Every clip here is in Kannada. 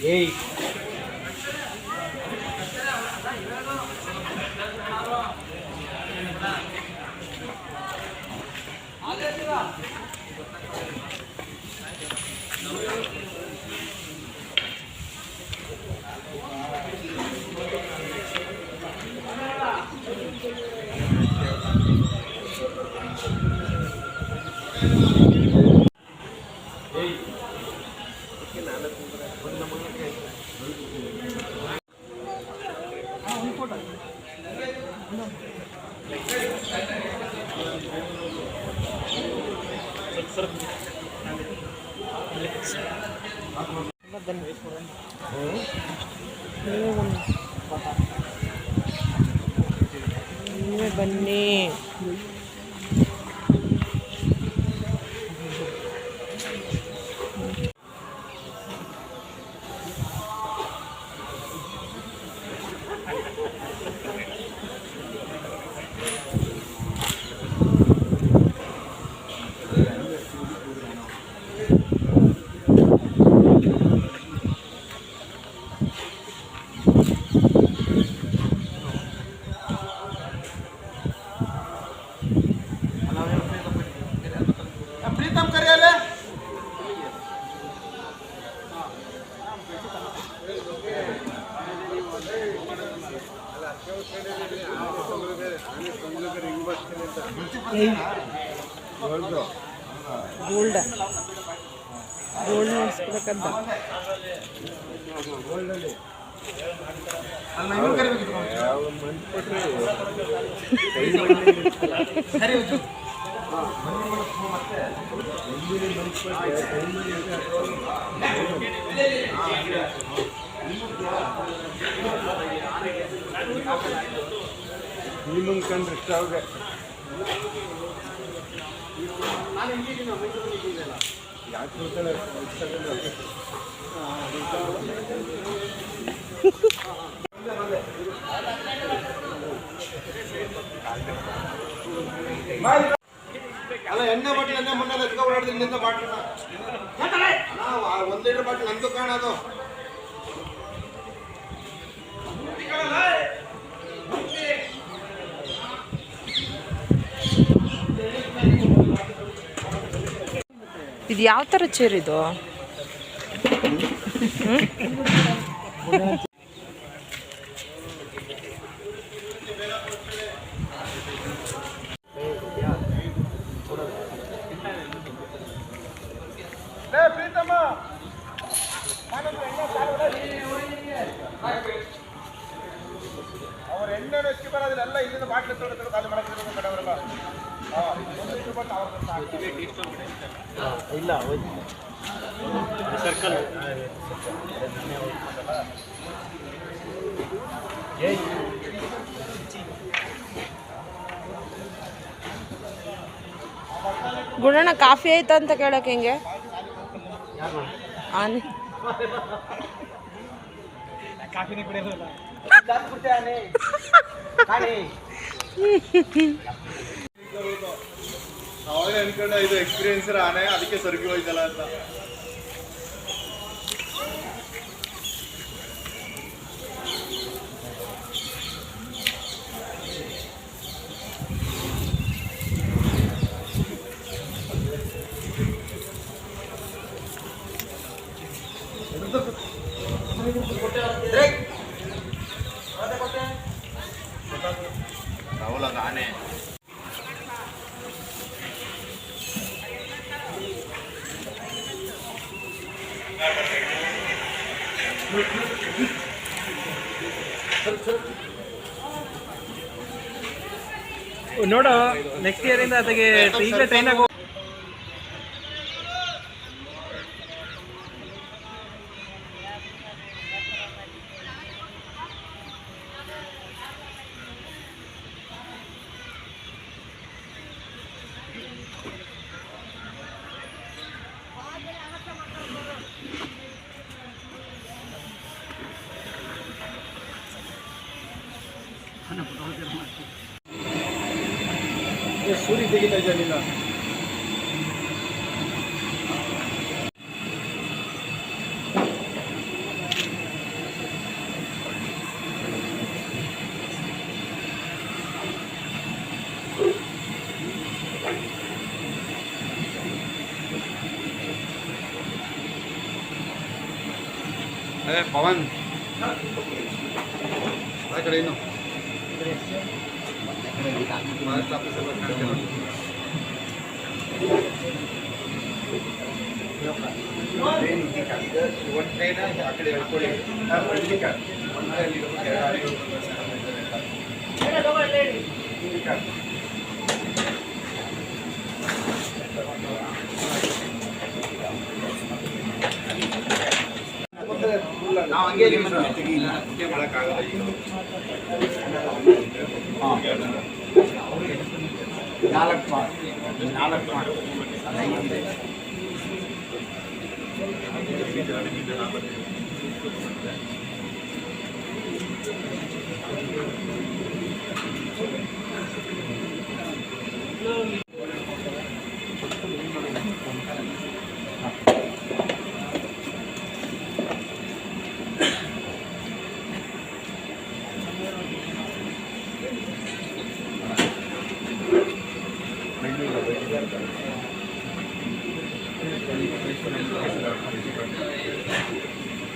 Hey. ಬನ್ನಿ ಗೋಲ್ಡ್ ನೋಡ್ಸ್ಕೊಬೇಕಂತ ನಿಮ್ಮಂಗೆ ಕಂಡ್ರೆ ಇಷ್ಟ ಅವ್ರಿಗೆ ಯಾಕೆ ಕೊಡ್ತಾಳೆ ಅಲ್ಲ ಎಣ್ಣೆ ಬಾಟ್ಲಿ ಎಣ್ಣೆ ಮೊನ್ನೆ ಎತ್ಕೊ ಓಡಾಡ್ದು ಇಲ್ಲಿಂದ ಬಾಟ್ಲಿ 1 ಲೀಟರ್ ಬಾಟ್ಲಿ ನಂದು ಕಾಣೋದು ಇದು ಯಾವ ಥರ ಚೇರ್ ಇದು? ಅವ್ರ ಎಣ್ಣೆ ಹೆಚ್ಚಿ ಬರೋದಿಲ್ಲ ಇಲ್ಲಿಂದ ಬಾಟ್ಲಿ ತೊಗೊಂಡು ಖಾಲಿ ಮಾಡಕ್ಕೆ ಕಡೆಯವರೆಲ್ಲ ಇಲ್ಲ ಸರ್ಕಲ್ ಗುಣಣ್ಣ ಕಾಫಿ ಆಯ್ತಾ ಅಂತ ಕೇಳಕ್ಕೆ ಹೆಂಗೆ ಆನೆ ಕಾಫಿನೇ ಕುಡಿಯೋದಿಲ್ಲ ಅವಾಗ ಅನ್ಕೊಂಡ ಇದು ಎಕ್ಸ್ಪೀರಿಯನ್ಸ್ ಆನೆ ಅದಕ್ಕೆ ಸರಿಗೆ ಹೋಯ್ತಲ್ಲ ಅಂತ ರಾಹುಲ್ ಅದು ಆನೆ Look. ನೋಡು ನೆಕ್ಸ್ಟ್ ಇಯರ್ ಇಂದ ಅದಕ್ಕೆ ಈಗ ಟ್ರೈನ್ ಆಗೋ ಸೂರಿ ತೆಗಿತಾ ಇದ್ದಾನಿಲ್ಲ. ಅದೇ ಪವನ್ ಆ ಕಡೆ ಇನ್ನು ಫಾರೆಸ್ಟ್ ಆಫೀಸರ್ ಒಂದು ಟ್ರೈನ್ ಆ ಕಡೆ ಹೇಳ್ಕೊಳ್ಳಿ. ನಾವು ಹಂಗೆ ಮಾಡೋಕ್ಕಾಗಲ್ಲ. ನಾಲ್ಕು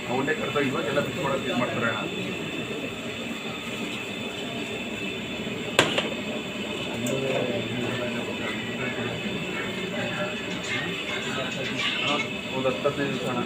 ಅವನ್ನೇ ಕರ್ತಾ ಇವಾಗೆಲ್ಲ ಬಿಟ್ಟು ಮಾಡೋದು ಇದು ಮಾಡ್ತಾರೆ. ಒಂದು 10-15 ನಿಮಿಷ ಅಣ್ಣ.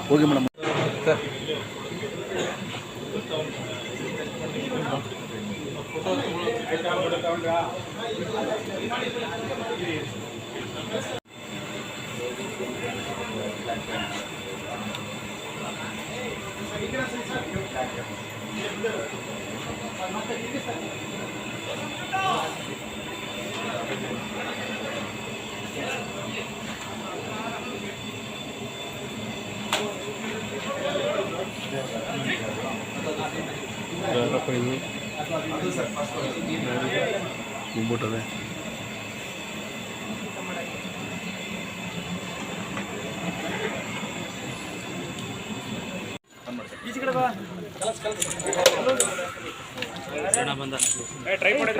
ಹೋಗಿ ಮೇಡಮ್ ಸರ್. ಮುಂಬಿಟ್ಟದೆ ಟ್ರೈ ಮಾಡಿ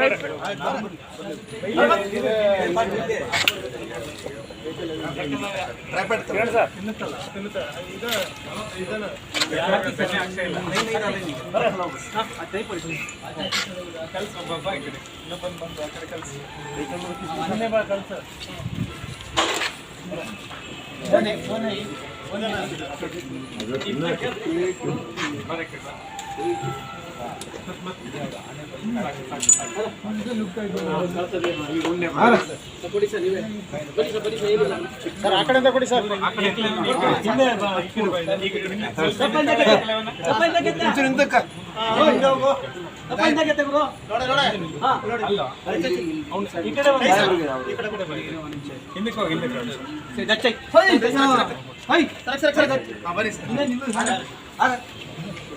ಸರ್ ಆ ಕಡೆಯಿಂದ ಕೊಡಿ ಸರ್.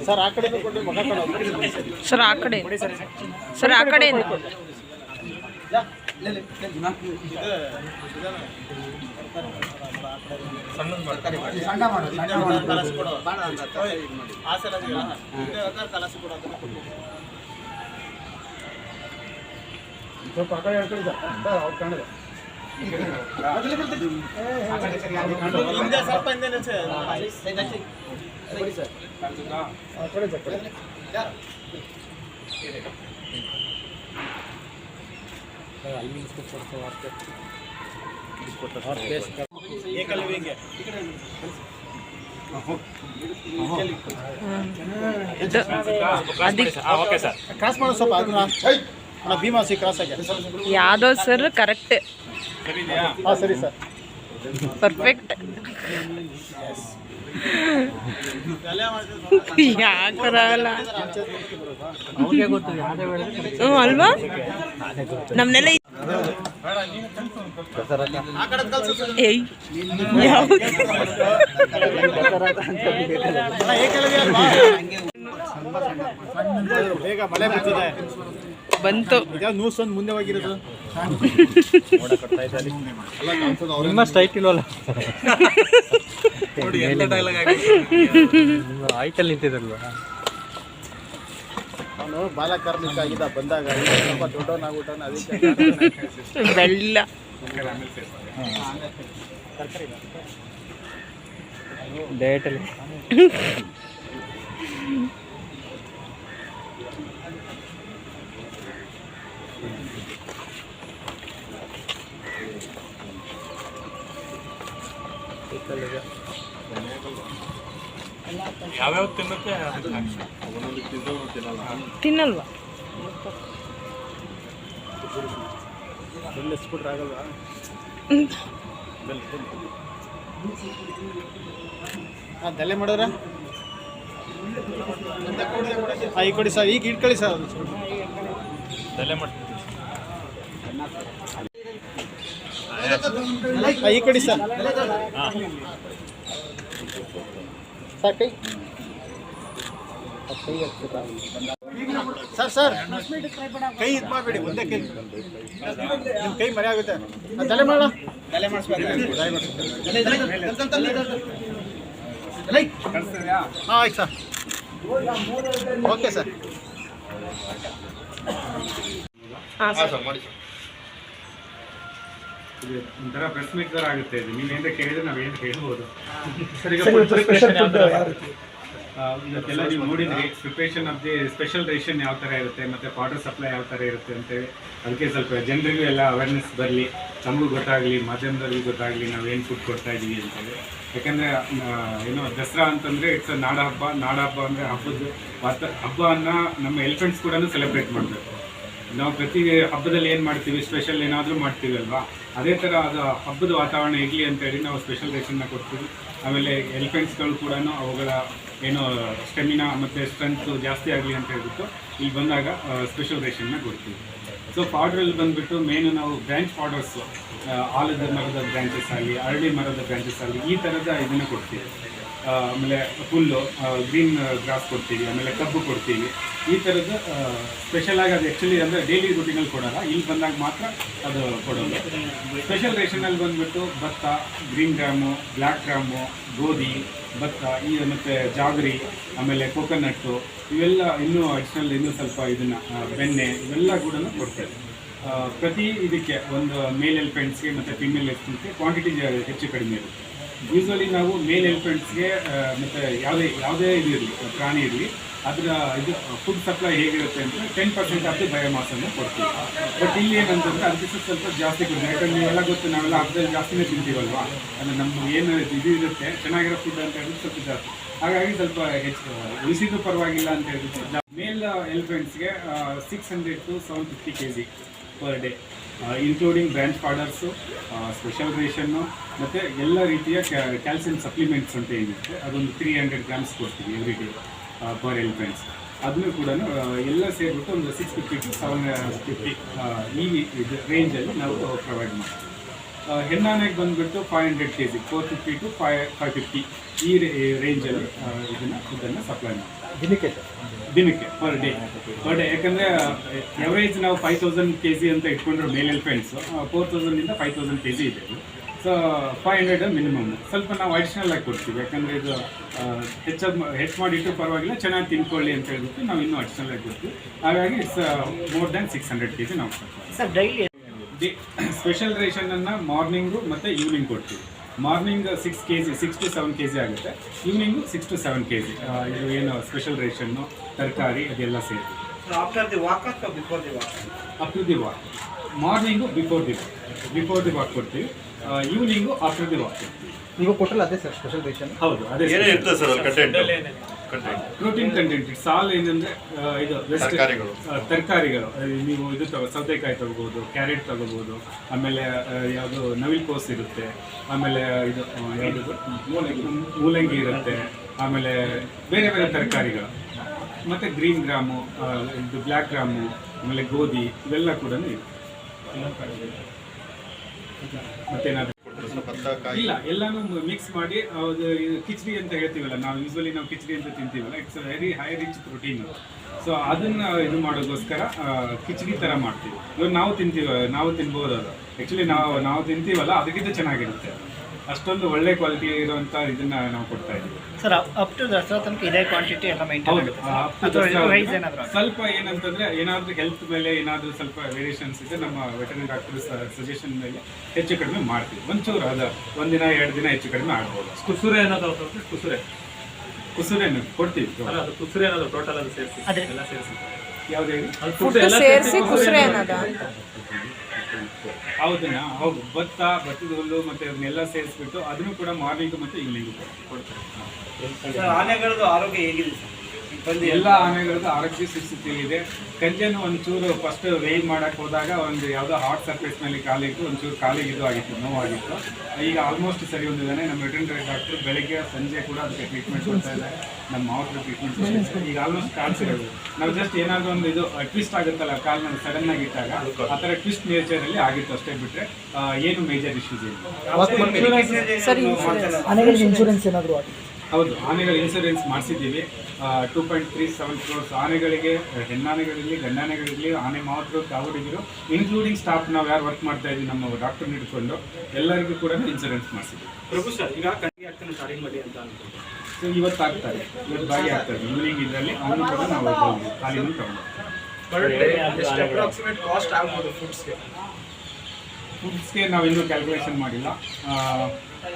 ಸರ್ ಆ ಕಡೆ ಕೊಟ್ಟು ಮಗ ಸರ್ ಆ ಕಡೆ ಸರ್ ಆ ಕಡೆ ಸ್ವಲ್ಪ ಆ ಕಡೆ ಹೇಳ್ಕೊಳ್ಳಿ ಸರ್ ಅವ್ರು ಕಾಣದೆ ಹಿಂದೆ ಸ್ವಲ್ಪ ಹಿಂದೆ ನಿಲ್ಸಿ. ಆ ಕಡೆ ಸರ್ ಕಡೆ. ಕ್ರಾಸ್ ಮಾಡೋ ಸ್ವಲ್ಪ ಅದನ್ನ ಭೀಮಾಸಿ ಕ್ರಾಸ್ ಆಗಿ ಯಾವುದೋ ಸರ್ ಕರೆಕ್ಟ್ ಹಾಂ ಸರಿ ಸರ್ ಪರ್ಫೆಕ್ಟ್. ಯಾಕರಲ್ಲ ಹ್ಞೂ ಅಲ್ವಾ ನಮ್ಮನ್ನೆಲ್ಲ ಏಯ್ ಯಾವ್ದು ಬೇಗ ಮಳೆ ಬರ್ತಿದೆ ಬಂತು. ಈಗ ನ್ಯೂಸ್ ಒಂದು ಮುಂದೆ ಹೋಗಿರೋದು ನಿಮ್ಮ ಸ್ಟ್ರೈಟ್ ಇಲ್ವಲ್ಲ ನೋಡಿ ಎಲ್ಲ ಡೈಲಾಗ್ ಆಯ್ತಲ್ಲಿ ನಿಂತಿದ್ರಲ್ವ ಅವನು ಬಾಲ ಕಾರ್ಮಿಕ ಆಗಿದ್ದ ಬಂದಾಗ ಸ್ವಲ್ಪ ದೊಡ್ಡವನಾಗ್ಬಿಟ್ಟವನು ಅದಕ್ಕೆ ಬೆಳ್ಳ ಡಯಟಲ್ಲಿ ಯಾವ್ಯಾವ ತಿನ್ನುತ್ತೆ ತಿನ್ನಲ್ವಾ? ಬೆಲ್ಲಿಸ್ಬಿಟ್ರೆ ಆಗಲ್ವಾ? ಹಾಂ ದಲೆ ಮಾಡಿದ್ರೆ ಈ ಕೊಡಿ ಸರ್ ಈಗ ಇಟ್ಕೊಳ್ಳಿ ಸರ್ ತಲೆ ಮಾಡ್ತೀವಿ ಈ ಕೊಡಿ ಸರ್ ಸರ್ ಕೈ ಸರ್ ಸರ್ ಕೈ ಇದು ಮಾಡಬೇಡಿ ಒಂದೇ ಕೈ ನಿಮ್ಮ ಕೈ ಮರೆ ಆಗುತ್ತೆ ತಲೆ ಮಾಡ ತಲೆ ಮಾಡಿಸ್ಬೇಕು ಹಾಂ ಆಯ್ತು ಸರ್ ಓಕೆ ಸರ್ ಹಾಂ ಸರ್ ಇದು ಒಂಥರ ಪ್ರೆಸ್ ಮೀಟ್ ಥರ ಆಗುತ್ತೆ ಇದು ನೀವೇನು ಕೇಳಿದ್ರೆ ನಾವೇನು ಹೇಳ್ಬೋದು ಇವತ್ತೆಲ್ಲ ನೀವು ನೋಡಿದ್ರಿ preparation of the special ration ಯಾವ ಥರ ಇರುತ್ತೆ ಮತ್ತು ವಾಟರ್ ಸಪ್ಲೈ ಯಾವ ಥರ ಇರುತ್ತೆ ಅಂತೇಳಿ ಅದಕ್ಕೆ ಸ್ವಲ್ಪ ಜನರಿಗೂ ಎಲ್ಲ ಅವೇರ್ನೆಸ್ ಬರಲಿ, ನಮಗೂ ಗೊತ್ತಾಗಲಿ, ಮಾಧ್ಯಮದವ್ರಿಗೂ ಗೊತ್ತಾಗಲಿ ನಾವೇನು ಫುಡ್ ಕೊಡ್ತಾ ಇದ್ದೀವಿ ಅಂತೇಳಿ. ಯಾಕಂದರೆ ಏನೋ ದಸರಾ ಅಂತಂದರೆ ಇಟ್ಸ್ ನಾಡ ಹಬ್ಬ ಅಂದರೆ ಹಬ್ಬವನ್ನು ನಮ್ಮ ಎಲಿಫೆಂಟ್ಸ್ ಕೂಡ ಸೆಲೆಬ್ರೇಟ್ ಮಾಡಬೇಕು. ನಾವು ಪ್ರತಿ ಹಬ್ಬದಲ್ಲಿ ಏನು ಮಾಡ್ತೀವಿ, ಸ್ಪೆಷಲ್ ಏನಾದರೂ ಮಾಡ್ತೀವಿ ಅಲ್ವಾ, ಅದೇ ಥರ ಅದು ಹಬ್ಬದ ವಾತಾವರಣ ಇರಲಿ ಅಂತೇಳಿ ನಾವು ಸ್ಪೆಷಲ್ ರೇಷನ್ನ ಕೊಡ್ತೀವಿ. ಆಮೇಲೆ ಎಲಿಫೆಂಟ್ಸ್ಗಳು ಕೂಡ ಅವುಗಳ ಏನೋ ಸ್ಟೆಮಿನಾ ಮತ್ತು ಸ್ಟ್ರೆಂತ್ ಜಾಸ್ತಿ ಆಗಲಿ ಅಂತ ಹೇಳ್ಬಿಟ್ಟು ಇಲ್ಲಿ ಬಂದಾಗ ಸ್ಪೆಷಲ್ ರೇಷನ್ನ ಕೊಡ್ತೀವಿ. ಸೊ ಪೌಡ್ರಲ್ಲಿ ಬಂದುಬಿಟ್ಟು ಮೇನು ನಾವು ಬ್ರ್ಯಾಂಚ್ ಪೌಡರ್ಸು, ಆಲದ ಮರದ ಬ್ರ್ಯಾಂಚಸ್ ಆಗಲಿ, ಅರಳಿ ಮರದ ಬ್ರ್ಯಾಂಚಸ್ ಆಗಲಿ, ಈ ಥರದ ಇದನ್ನು ಕೊಡ್ತೀವಿ. ಆಮೇಲೆ ಹುಲ್ಲು, ಗ್ರೀನ್ ಗ್ರಾಸ್ ಕೊಡ್ತೀವಿ, ಆಮೇಲೆ ಕಬ್ಬು ಕೊಡ್ತೀವಿ. ಈ ಥರದ್ದು ಸ್ಪೆಷಲಾಗಿ ಅದು ಆ್ಯಕ್ಚುಲಿ ಅಂದರೆ ಡೈಲಿ ರೂಟೀನಲ್ಲಿ ಕೊಡೋಲ್ಲ, ಇಲ್ಲಿ ಬಂದಾಗ ಮಾತ್ರ ಅದು ಕೊಡೋದು. ಸ್ಪೆಷಲ್ ರೇಷನಲ್ಲಿ ಬಂದುಬಿಟ್ಟು ಭತ್ತ, ಗ್ರೀನ್ ಗ್ರಾಮು, ಬ್ಲ್ಯಾಕ್ ಗ್ರಾಮು, ಗೋಧಿ, ಭತ್ತ, ಮತ್ತು ಜಾಗರಿ, ಆಮೇಲೆ ಕೋಕೋನಟ್ಟು, ಇವೆಲ್ಲ ಇನ್ನೂ ಅಡಿಷ್ನಲ್ ಇನ್ನೂ ಸ್ವಲ್ಪ ಇದನ್ನು ಬೆಣ್ಣೆ ಇವೆಲ್ಲ ಕೂಡ ಕೊಡ್ತೇವೆ. ಪ್ರತಿ ಇದಕ್ಕೆ ಒಂದು ಮೇಲ್ ಎಲಿಫೆಂಟ್ಸ್ಗೆ ಮತ್ತು ಫಿಮೇಲ್ ಎಲಿಫೆಂಟ್ಸ್ಗೆ ಕ್ವಾಂಟಿಟಿ ಹೆಚ್ಚು ಕಡಿಮೆ ಇರುತ್ತೆ. ಯೂಶ್ವಲಿ ನಾವು ಮೇಲ್ ಎಲಿಫೆಂಟ್ಸ್ಗೆ ಮತ್ತು ಯಾವುದೇ ಇದು ಇರಲಿ, ಪ್ರಾಣಿ ಇರಲಿ, ಅದರ ಇದು ಫುಡ್ ಸಪ್ಲೈ ಹೇಗಿರುತ್ತೆ ಅಂದರೆ 10% ಆಫ್ ದಿ ಬಯೋಮಾಸನ್ನು ಕೊಡ್ತೀವಿ. ಬಟ್ ಇಲ್ಲಿ ಏನಂತಂದರೆ ಅದಕ್ಕೆ ಸ್ವಲ್ಪ ಜಾಸ್ತಿ ಕೊಡ್ತೀವಿ. ಯಾಕಂದರೆ ನೀವೆಲ್ಲ ಗೊತ್ತು, ನಾವೆಲ್ಲ ಹಬ್ಬದಲ್ಲಿ ಜಾಸ್ತಿನೇ ತಿಂತೀವಲ್ವಾ, ಅಂದರೆ ನಮ್ಮ ಏನು ಇದು ಇರುತ್ತೆ ಚೆನ್ನಾಗಿರೋ ಫುಡ್ ಅಂತ ಹೇಳಿದ್ರೆ ಸ್ವಲ್ಪ ಜಾಸ್ತಿ, ಹಾಗಾಗಿ ಸ್ವಲ್ಪ ಹೆಚ್ಚು ಉಳಿಸಿದ್ದು ಪರವಾಗಿಲ್ಲ ಅಂತ ಹೇಳ್ಬಿಟ್ಟು ಮೇಲ್ ಎಲಿಫೆಂಟ್ಸ್ಗೆ 600 to 750 kg per day, including branch powders, special ration, ಮತ್ತು ಎಲ್ಲ ರೀತಿಯ ಕ್ಯಾಲ್ಸಿಯಂ ಸಪ್ಲಿಮೆಂಟ್ಸ್ ಅಂತ ಏನಿರುತ್ತೆ ಅದೊಂದು 300 grams ಕೊಡ್ತೀವಿ ಎವ್ರಿ ಡೇ ಪರ್ ಎಲಿಫೆಂಟ್ಸ್. ಅದನ್ನು ಕೂಡ ಎಲ್ಲ ಸೇರಿಬಿಟ್ಟು ಒಂದು 650 to 750 ಈ ಇದು ರೇಂಜಲ್ಲಿ ನಾವು ಪ್ರೊವೈಡ್ ಮಾಡ್ತೀವಿ. ಹೆಣ್ಣಾನೆಗೆ ಬಂದುಬಿಟ್ಟು 500 kg, 450 to 550 ಈ ರೇಂಜಲ್ಲಿ ಇದನ್ನು ಸಪ್ಲೈ ಮಾಡ್ತೀವಿ. ದಿನಕ್ಕೆ ಪರ್ ಡೇ ಯಾಕಂದರೆ ಎವರೇಜ್ ನಾವು 5000 kg ಅಂತ ಇಟ್ಕೊಂಡ್ರೆ ಮೇಲ್ ಎಲಿಫೆಂಟ್ಸು 4000 5000 kg ಇದೆ ಇದು. So 500 minimum. ಸ್ವಲ್ಪ ನಾವು ಅಡಿಷ್ನಲ್ ಆಗಿ ಕೊಡ್ತೀವಿ, ಯಾಕಂದರೆ ಇದು ಹೆಚ್ಚು ಮಾಡಿಟ್ಟು ಪರವಾಗಿಲ್ಲ, ಚೆನ್ನಾಗಿ ತಿನ್ಕೊಳ್ಳಿ ಅಂತ ಹೇಳ್ಬಿಟ್ಟು ನಾವು ಇನ್ನೂ ಅಡಿಷ್ನಲ್ ಆಗಿ ಕೊಡ್ತೀವಿ. ಹಾಗಾಗಿ ಇಟ್ಸ್ ಮೋರ್ ದ್ಯಾನ್ 600 kg ನಾವು ಕೊಡ್ತೀವಿ. ಸ್ಪೆಷಲ್ ರೇಷನನ್ನು ಮಾರ್ನಿಂಗು ಮತ್ತು ಈವ್ನಿಂಗ್ ಕೊಡ್ತೀವಿ. ಮಾರ್ನಿಂಗ್ 6 to 7 kg ಆಗುತ್ತೆ, ಈವ್ನಿಂಗು 6 to 7 kg. ಇದು ಏನು ಸ್ಪೆಷಲ್ ರೇಷನ್ನು, ತರಕಾರಿ ಅದೆಲ್ಲ ಸೇರ್ತೀವಿ. ಆಫ್ಟರ್ ದಿ ವಾಕ್ ಅಥವಾ before the walk? Up to the walk. Morning before the walk ಕೊಡ್ತೀವಿ, ಈವ್ನಿಂಗು ಆಫ್ಟರ್ ದಿ ವಾಕ್ ಕೊಡ್ತೀವಿ. ಈಗ ಕೊಟ್ಟಲ್ಲ ಅದೇ ಸರ್ ಸ್ಪೆಷಲ್ ರೇಷನ್? ಹೌದು, ಅದೇ ಇರ್ತದೆ ಸರ್ ಕಂಟೆಂಟ್. Protein content. ಸಾಲ್ ಏನಂದರೆ ಇದು ತರಕಾರಿಗಳು. ನೀವು ಇದು ಸೌತೆಕಾಯಿ ತಗೋಬೋದು, ಕ್ಯಾರೆಟ್ ತಗೋಬೋದು, ಆಮೇಲೆ ಯಾವುದು ನವಿಲುಕೋಸು ಇರುತ್ತೆ, ಆಮೇಲೆ ಇದು ಯಾವುದು ಮೂಲಂಗಿ ಇರುತ್ತೆ, ಆಮೇಲೆ ಬೇರೆ ಬೇರೆ ತರಕಾರಿಗಳು, ಮತ್ತು ಗ್ರೀನ್ ಗ್ರಾಮು, ಇದು ಬ್ಲ್ಯಾಕ್ ಗ್ರಾಮು, ಆಮೇಲೆ ಗೋಧಿ, ಇವೆಲ್ಲ ಕೂಡ ಇದೆ. ಮತ್ತೇನಾದರೂ ಇಲ್ಲ, ಎಲ್ಲಾನು ಮಿಕ್ಸ್ ಮಾಡಿ ಅದು ಕಿಚಡಿ ಅಂತ ಹೇಳ್ತೀವಲ್ಲ ನಾವು, ಯೂಸ್ವಲಿ ನಾವು ಕಿಚಡಿ ಅಂತ ತಿಂತೀವಲ್ಲ, it's very high rich protein. So ಅದನ್ನು ಇದು ಮಾಡೋಕ್ಕೋಸ್ಕರ ಕಿಚಡಿ ಥರ ಮಾಡ್ತೀವಿ. ಇವಾಗ ನಾವು ತಿನ್ಬೋದು. ಅದು ಆ್ಯಕ್ಚುಲಿ ನಾವು ತಿಂತೀವಲ್ಲ, ಅದಕ್ಕಿಂತ ಚೆನ್ನಾಗಿರುತ್ತೆ. ಅಷ್ಟೊಂದು ಒಳ್ಳೆ ಕ್ವಾಲಿಟಿ ಇರುವಂಥ ಇದನ್ನು ನಾವು ಕೊಡ್ತಾ ಇದ್ದೀವಿ ಸರ್. ಅಪ್ ಟು ದಸರಾ ತನಕ ಇದೇ ಕ್ವಾಂಟಿಟಿ ಎಲ್ಲ ಮೇಂಟೈನ್ ಆಗುತ್ತೆ? ಸ್ವಲ್ಪ ಏನಂತಂದರೆ ಏನಾದರೂ ಹೆಲ್ತ್ ಮೇಲೆ ಏನಾದರೂ ಸ್ವಲ್ಪ ವೇರಿಯೇಷನ್ಸ್ ಇದೆ, ನಮ್ಮ ವೆಟರ್ನರಿ ಡಾಕ್ಟರ್ ಸಜೆಷನ್ ಮೇಲೆ ಹೆಚ್ಚು ಕಡಿಮೆ ಮಾಡ್ತೀವಿ. ಒಂಚೂರು ಅದು 1 ದಿನ 2 ದಿನ ಹೆಚ್ಚು ಕಡಿಮೆ ಆಗ್ಬೋದು. ಕುಸುರೆ ಏನಾದರೂ ಕುಸುರೇನು ಕೊಡ್ತೀವಿ. ಕುಸುರೆ ಏನಾದರೂ ಟೋಟಲ್ ಅದು ಸೇರಿಸಿ ಎಲ್ಲ ಸೇರಿಸಿ ಯಾವುದೇ ಸೇರಿಸಿ ಕುಸ್ರೆ ಅನ್ನೋದ? ಹೌದು, ಭತ್ತದ ಹುಲ್ಲು ಮತ್ತು ಅದನ್ನೆಲ್ಲ ಸೇರಿಸ್ಬಿಟ್ಟು ಅದನ್ನು ಕೂಡ ಮಾರ್ನಿಂಗ್ ಮತ್ತು ಈವ್ನಿಂಗು ಕೊಡ್ತೀವಿ. ಆನೆಗಳದ್ದು ಆರೋಗ್ಯ ಹೇಗಿದೆ ಸರ್? ಎಲ್ಲ ಆನೆಗಳದ್ದು ಆರೋಗ್ಯ ಸ್ಥಿತಿಯಲ್ಲಿದೆ. ಕಂಜೆನು ಒಂಚೂರು ಫಸ್ಟ್ ವೇವ್ ಮಾಡೋಕ್ಕೆ ಹೋದಾಗ ಒಂದು ಯಾವುದೋ ಹಾಟ್ ಸರ್ಫೇಸ್ ಮೇಲೆ ಕಾಲಿಟ್ಟು ಒಂಚೂರು ಕಾಲಿಗೆ ಇದು ಆಗಿತ್ತು, ನೋವಾಗಿತ್ತು. ಈಗ ಆಲ್ಮೋಸ್ಟ್ ಸರಿ ಹೊಂದಿದ್ದಾನೆ. ನಮ್ಮ ವೆಟರ್ನರಿ ಡಾಕ್ಟ್ರು ಬೆಳಗ್ಗೆ ಸಂಜೆ ಕೂಡ ಅದಕ್ಕೆ ಟ್ರೀಟ್ಮೆಂಟ್ ಕೊಡ್ತಾ ಇದ್ದಾರೆ. ನಮ್ಮ ಮಾವತ್ರ ಟ್ರೀಟ್ಮೆಂಟ್ ಈಗ ಆಲ್ಮೋಸ್ಟ್ ಕಾಲ್ಸಿರೋದು. ನಾವು ಜಸ್ಟ್ ಏನಾದರೂ ಒಂದು ಇದು ಟ್ವಿಸ್ಟ್ ಆಗುತ್ತಲ್ಲ ಕಾಲ್ನಲ್ಲಿ ಸಡನ್ನಾಗಿ ಇಟ್ಟಾಗ, ಆ ಥರ ಟ್ವಿಸ್ಟ್ ನೇಚರಲ್ಲಿ ಆಗಿತ್ತು ಅಷ್ಟೇ, ಬಿಟ್ಟರೆ ಏನು ಮೇಜರ್ ಇಶ್ಯೂಸ್ ಇಲ್ಲ. ಆನೆಗಳಿಗೆ ಇನ್ಶೂರೆನ್ಸ್ ಏನಾದರೂ ಆಗಿದೆ? ಹೌದು, ಆನೆಗಳ ಇನ್ಶೂರೆನ್ಸ್ ಮಾಡಿಸಿದ್ದೀವಿ. 2.37 crores ಆನೆಗಳಿಗೆ, ಹೆಣ್ಣಾನೆಗಳಿರಲಿ ಗಂಡಾನೆಗಳಿರಲಿ, ಆನೆ ಮಾತ್ರ ಕಾವಡಿಗರು ಇನ್ಕ್ಲೂಡಿಂಗ್ ಸ್ಟಾಫ್, ನಾವು ಯಾರು ವರ್ಕ್ ಮಾಡ್ತಾ ಇದ್ದೀವಿ ನಮ್ಮ ಡಾಕ್ಟರ್ ಹಿಡ್ಕೊಂಡು ಎಲ್ಲರಿಗೂ ಕೂಡ ಇನ್ಶೂರೆನ್ಸ್ ಮಾಡಿಸಿದ್ದೀವಿ. ಪ್ರಭು ಸರ್, ಈಗ ಕಣ್ಣಿಗೆ ಆಗ್ತಾನೆ ತಾಳಿಮಡಿ ಅಂತ ಅನ್ಕೊಂಡು ಸೊ ಇವತ್ತು ಭಾಗಿ ಆಗ್ತಾರೆ ಈವ್ನಿಂಗ್. ಇದರಲ್ಲಿ ಅವನು ಕೂಡ ನಾವು ತಾಲೀಮು ತಗೊಂಡು ಅಪ್ರಾಕ್ಸಿಮೇಟ್ ಕಾಸ್ಟ್ ಆಗ್ಬೋದು ಫುಡ್ಸ್ಗೆ ನಾವು ಇನ್ನೂ ಕ್ಯಾಲ್ಕುಲೇಷನ್ ಮಾಡಿಲ್ಲ.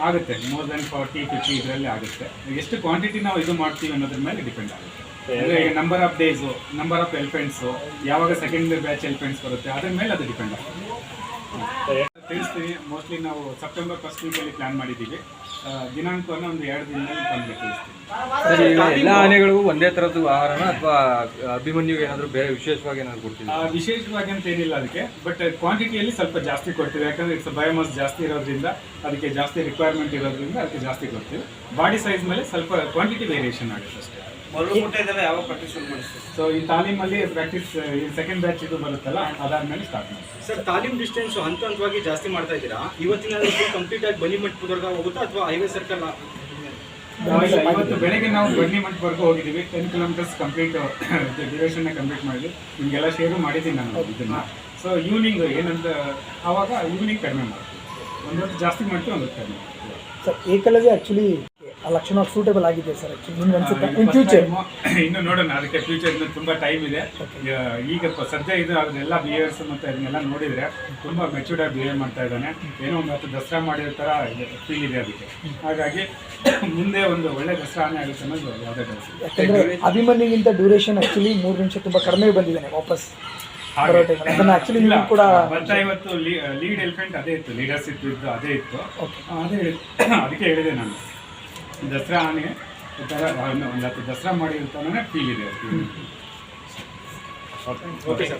ಆಗುತ್ತೆ, ಮೋರ್ ದೆನ್ 40-50 ಇದರಲ್ಲಿ ಆಗುತ್ತೆ. ಎಷ್ಟು ಕ್ವಾಂಟಿಟಿ ನಾವು ಇದು ಮಾಡ್ತೀವಿ ಅನ್ನೋದ್ರ ಮೇಲೆ ಡಿಪೆಂಡ್ ಆಗುತ್ತೆ. ಅಂದರೆ ಈಗ number of days, number of elephants, ಯಾವಾಗ ಸೆಕೆಂಡ್ ಬ್ಯಾಚ್ ಎಲಿಫೆಂಟ್ಸ್ ಬರುತ್ತೆ ಅದ್ರ ಮೇಲೆ ಅದು ಡಿಪೆಂಡ್ ಆಗುತ್ತೆ. ತಿಳಿಸ್ತೀವಿ. ಮೋಸ್ಟ್ಲಿ ನಾವು ಸೆಪ್ಟೆಂಬರ್ 1st ವೀಕಲ್ಲಿ ಪ್ಲ್ಯಾನ್ ಮಾಡಿದ್ದೀವಿ. ದಿನಾಂಕವನ್ನು ಒಂದು 2 ದಿನದಲ್ಲಿ ಬಂದು ತಿಳಿಸ್ತೀವಿ. ಎಲ್ಲ ಆನೆಗಳಿಗೂ ಒಂದೇ ಥರದ್ದು ಆಹಾರನ ಅಥವಾ ಅಭಿಮನ್ಯುಗೆ ಏನಾದರೂ ಬೇರೆ ವಿಶೇಷವಾಗಿ ಏನಾದರೂ ಕೊಡ್ತೀವಿ? ವಿಶೇಷವಾಗಿ ಅಂತ ಏನಿಲ್ಲ ಅದಕ್ಕೆ, ಬಟ್ ಕ್ವಾಂಟಿಟಿಯಲ್ಲಿ ಸ್ವಲ್ಪ ಜಾಸ್ತಿ ಕೊಡ್ತೀವಿ. ಯಾಕಂದರೆ ಇಟ್ಸ್ ಬಯೋಮಾಸ್ ಜಾಸ್ತಿ ಇರೋದ್ರಿಂದ, ಅದಕ್ಕೆ ಜಾಸ್ತಿ ರಿಕ್ವೈರ್ಮೆಂಟ್ ಇರೋದ್ರಿಂದ ಅದಕ್ಕೆ ಜಾಸ್ತಿ ಕೊಡ್ತೀವಿ. ಬಾಡಿ ಸೈಜ್ ಮೇಲೆ ಸ್ವಲ್ಪ ಕ್ವಾಂಟಿಟಿ ವೇರಿಯೇಷನ್ ಆಗುತ್ತೆ ಅಷ್ಟೇ. ಯಾವ ಪ್ರಾಕ್ಟೀಸ್ ಮಾಡಿಸ್ತೀವಿ? ಸೊ ಈ ತಾಲೀಮಲ್ಲಿ ಪ್ರಾಕ್ಟೀಸ್ ಈ ಸೆಕೆಂಡ್ ಬ್ಯಾಚ್ ಇದು ಬರುತ್ತಲ್ಲ, ಅದಾದ್ಮೇಲೆ ಸ್ಟಾರ್ಟ್ ಮಾಡ್ತೀವಿ. ಸರ್, ತಾಲೀಮ್ ಡಿಸ್ಟೆನ್ಸ್ ಹಂತವಾಗಿ ಜಾಸ್ತಿ ಮಾಡ್ತಾ ಇದ್ದೀರಾ? ಇವತ್ತಿನ ಕಂಪ್ಲೀಟ್ ಆಗಿ ಬನ್ನಿಮಠದವರೆಗೆ ಹೋಗುತ್ತಾ ಅಥವಾ ಹೈವೇ ಸರ್ಕಲ್? ಇವತ್ತು ಬೆಳಗ್ಗೆ ನಾವು ಬನ್ನಿಮಠವರೆಗೂ ಹೋಗಿದ್ದೀವಿ. 10 kilometers ಕಂಪ್ಲೀಟ್ ಡ್ಯೂರೇಷನ್ನ ಕಂಪ್ಲೀಟ್ ಮಾಡಿದ್ವಿ. ನಿಮಗೆಲ್ಲ ಶೇರು ಮಾಡಿದ್ದೀನಿ ನಾನು ಇದನ್ನು. ಸೊ ಈವ್ನಿಂಗ್ ಏನಂತ ಆವಾಗ ಈವ್ನಿಂಗ್ ಕಡಿಮೆ ಮಾಡ್ತೀವಿ. ಒಂದು ಹೊತ್ತು ಜಾಸ್ತಿ ಮಾಡ್ತೀವಿ, ಒಂದು ಹೊತ್ತು ಕಡಿಮೆ ಮಾಡ್ತೀವಿ. ಸರ್, ಏಕಲವ್ಯ ಆ್ಯಕ್ಚುಲಿ ಆ ಲಕ್ಷಣ ಸೂಟೇಬಲ್ ಆಗಿದೆ ಸರ್ ಆ್ಯಕ್ಚುಲಿ ನಿಮ್ಗೆ ಅನ್ಸುತ್ತೆ ಇನ್ ಫ್ಯೂಚರ್? ಇನ್ನು ನೋಡೋಣ, ಅದಕ್ಕೆ ಫ್ಯೂಚರ್ ಇನ್ನು ತುಂಬ ಟೈಮ್ ಇದೆ. ಈಗ ಸದ್ಯ ಇದು ಅದನ್ನೆಲ್ಲ ಬಿಹೇವಿಯರ್ಸ್ ಮತ್ತು ಅದನ್ನೆಲ್ಲ ನೋಡಿದರೆ ತುಂಬ ಮೆಚೂರ್ಡಾಗಿ ಬಿಹೇವ್ ಮಾಡ್ತಾ ಇದ್ದಾನೆ. ಏನೋ ಒಂದು ಹತ್ತು ದಸರಾ ಮಾಡಿರೋ ಥರ ಫೀಲ್ ಇದೆ ಅದಕ್ಕೆ. ಹಾಗಾಗಿ ಮುಂದೆ ಒಂದು ಒಳ್ಳೆ ದಸರಾ ಆನೆ ಆಗುತ್ತೆ ಅನ್ನೋದು ಯಾವುದೇ ಡೌಟ್. ಯಾಕಂದರೆ ಅಭಿಮನ್ಯುಗಿಂತ ಡ್ಯೂರೇಷನ್ ಆ್ಯಕ್ಚುಲಿ 3 ನಿಮಿಷ ತುಂಬ ಕಡಿಮೆ ಬಂದಿದ್ದಾನೆ ವಾಪಸ್ ಬರೋ ಟೈಮಲ್ಲಿ. ಅದನ್ನು ಆ್ಯಕ್ಚುಲಿ ನೀವು ಕೂಡ ಬರ್ತಾ ಇವತ್ತು ಲೀಡ್ ಎಲಿಫೆಂಟ್ ಅದೇ ಇತ್ತು, ಲೀಡರ್ಶಿಪ್ ಇದ್ದು ಅದೇ ಇತ್ತು. ಅದಕ್ಕೆ ಹೇಳಿದೆ ನಾನು, ದಸರಾ ಆನೆ ಈ ಥರ ಒಂದು 10 ದಸರಾ ಮಾಡಿರ್ತಾನೆ ಫೀಲ್ ಇದೆ. Okay sir.